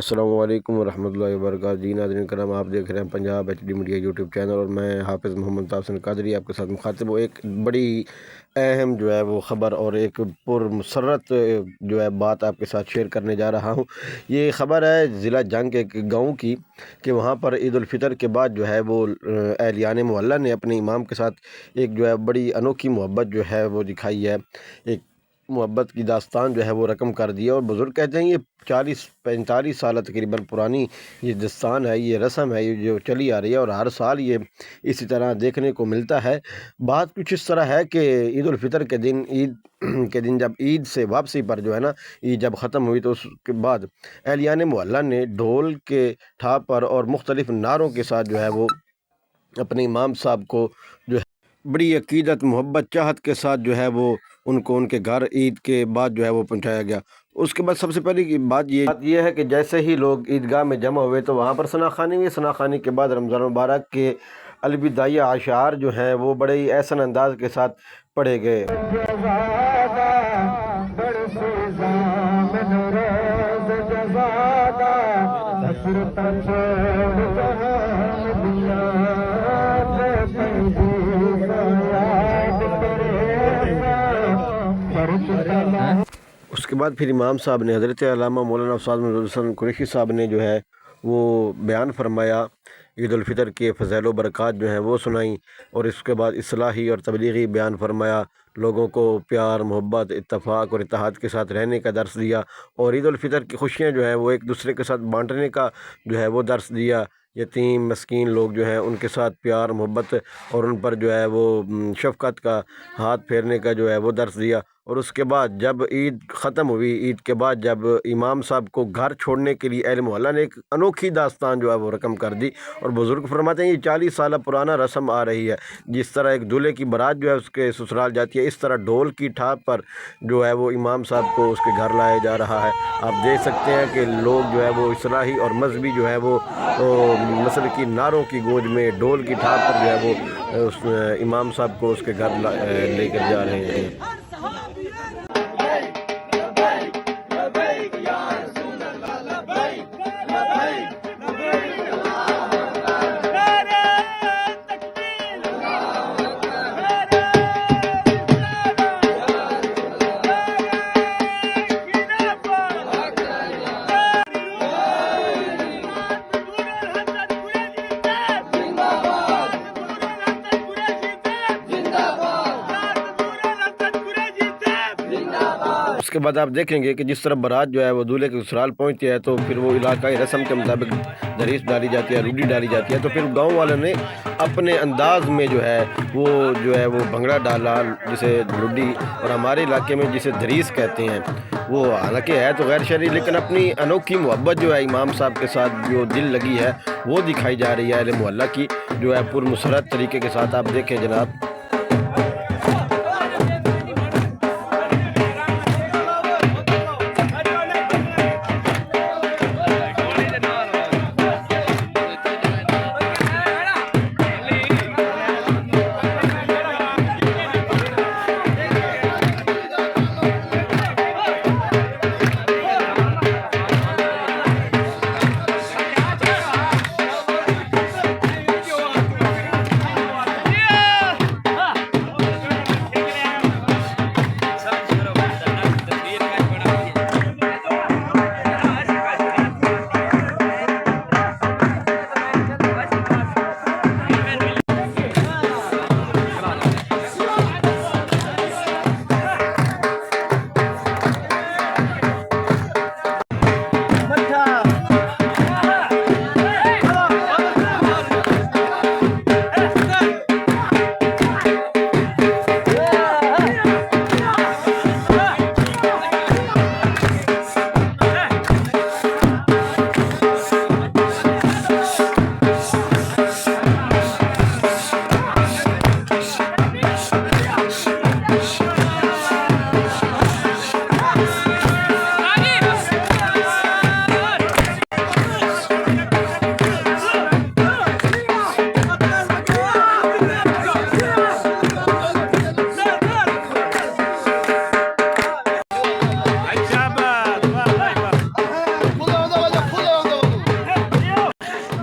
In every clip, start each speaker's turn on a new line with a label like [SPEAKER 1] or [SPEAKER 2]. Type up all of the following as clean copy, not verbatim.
[SPEAKER 1] السلام علیکم ورحمۃ اللہ وبرکاتہ۔ جی ناظرین کرام، آپ دیکھ رہے ہیں Punjab H D media YouTube channel, اور میں حافظ محمد تحسین قادری آپ کے ساتھ مخاطب ہوں۔ ایک بڑی اہم وہ خبر اور ایک پرمسرت بات آپ کے ساتھ شیئر کرنے جا رہا ہوں۔ یہ خبر ہے ضلع جنگ کے ایک گاؤں کی، کہ وہاں پر عید الفطر کے بعد وہ اہلیان محلہ نے اپنے امام کے ساتھ ایک بڑی انوکھی محبت وہ دکھائی ہے۔ ایک محبت کی داستان وہ رقم کر دی ہے، اور بزرگ کہتے ہیں یہ 40-45 سالہ تقریباً پرانی یہ داستان ہے، یہ رسم ہے، یہ جو چلی آ رہی ہے، اور ہر سال یہ اسی طرح دیکھنے کو ملتا ہے۔ بات کچھ اس طرح ہے کہ عید الفطر کے دن جب عید سے واپسی پر عید جب ختم ہوئی، تو اس کے بعد اہلیان محلہ نے ڈھول کے ٹھاپ پر اور مختلف نعروں کے ساتھ وہ اپنے امام صاحب کو بڑی عقیدت، محبت، چاہت کے ساتھ وہ ان کو ان کے گھر عید کے بعد وہ پہنچایا گیا۔ اس کے بعد سب سے پہلی بات یہ ہے کہ جیسے ہی لوگ عیدگاہ میں جمع ہوئے، تو وہاں پر ثنا خوانی ہوئی۔ ثنا خوانی کے بعد رمضان مبارک کے الوداعی اشعار وہ بڑے ہی احسن انداز کے ساتھ پڑھے گئے۔ اس کے بعد پھر امام صاحب نے، حضرت علامہ مولانا استاد محمد حسن قریشی صاحب نے وہ بیان فرمایا، عید الفطر کے فضائل و برکات وہ سنائیں، اور اس کے بعد اصلاحی اور تبلیغی بیان فرمایا، لوگوں کو پیار، محبت، اتفاق اور اتحاد کے ساتھ رہنے کا درس دیا، اور عید الفطر کی خوشیاں وہ ایک دوسرے کے ساتھ بانٹنے کا وہ درس دیا۔ یتیم مسکین لوگ ان کے ساتھ پیار، محبت اور ان پر وہ شفقت کا ہاتھ پھیرنے کا وہ درس دیا۔ اور اس کے بعد جب عید ختم ہوئی، عید کے بعد جب امام صاحب کو گھر چھوڑنے کے لیے اہل محلہ نے ایک انوکھی داستان وہ رقم کر دی، اور بزرگ فرماتے ہیں یہ 40 سالہ پرانا رسم آ رہی ہے۔ جس طرح ایک دولہے کی بارات اس کے سسرال جاتی ہے، اس طرح ڈھول کی ٹھاپ پر وہ امام صاحب کو اس کے گھر لایا جا رہا ہے۔ آپ دیکھ سکتے ہیں کہ لوگ وہ اصلاحی اور مذہبی وہ نسل کی نعروں کی گونج میں ڈھول کی ٹھاپ پر وہ اس امام صاحب کو اس کے گھر لے کر جا رہے ہیں۔ اس کے بعد آپ دیکھیں گے کہ جس طرح بارات وہ دولہے کے سسرال پہنچتی ہے، تو پھر وہ علاقائی رسم کے مطابق دریس ڈالی جاتی ہے، روڈی ڈالی جاتی ہے، تو پھر گاؤں والوں نے اپنے انداز میں وہ بھنگڑا ڈالا، جسے لڈی، اور ہمارے علاقے میں جسے دریس کہتے ہیں، وہ حالانکہ ہے تو غیر شرعی، لیکن اپنی انوکھی محبت امام صاحب کے ساتھ جو دل لگی ہے وہ دکھائی جا رہی ہے اہل محلہ کی، پرمسرت طریقے کے ساتھ۔ آپ دیکھیں جناب،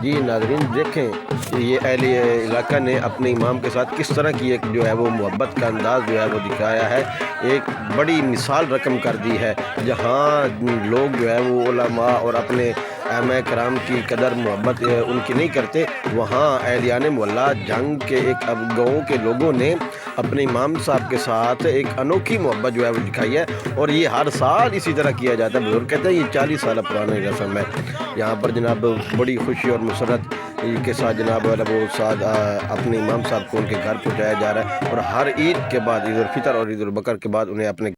[SPEAKER 1] جی ناظرین دیکھیں کہ یہ اہل علاقہ نے اپنے امام کے ساتھ کس طرح کی ایک جو ہے وہ محبت کا انداز جو ہے وہ دکھایا ہے، ایک بڑی مثال رقم کر دی ہے، جہاں لوگ جو ہے وہ علماء اور اپنے ائمہ کرام کی قدر محبت ان کی نہیں کرتے، وہاں اہلیان محلہ جنگ کے ایک اب گاؤں کے لوگوں نے اپنے امام صاحب کے ساتھ ایک انوکھی محبت جو ہے وہ دکھائی ہے، اور یہ ہر سال اسی طرح کیا جاتا ہے۔ بزرگ کہتے ہیں یہ 40 سال پرانی رسم ہے۔ یہاں پر جناب بڑی خوشی اور مسرت کے ساتھ جناب وہ ساتھ اپنے امام صاحب کو ان کے گھر پہنچایا جا رہا ہے، اور ہر عید کے بعد، عید الفطر اور عید البقر کے بعد انہیں اپنے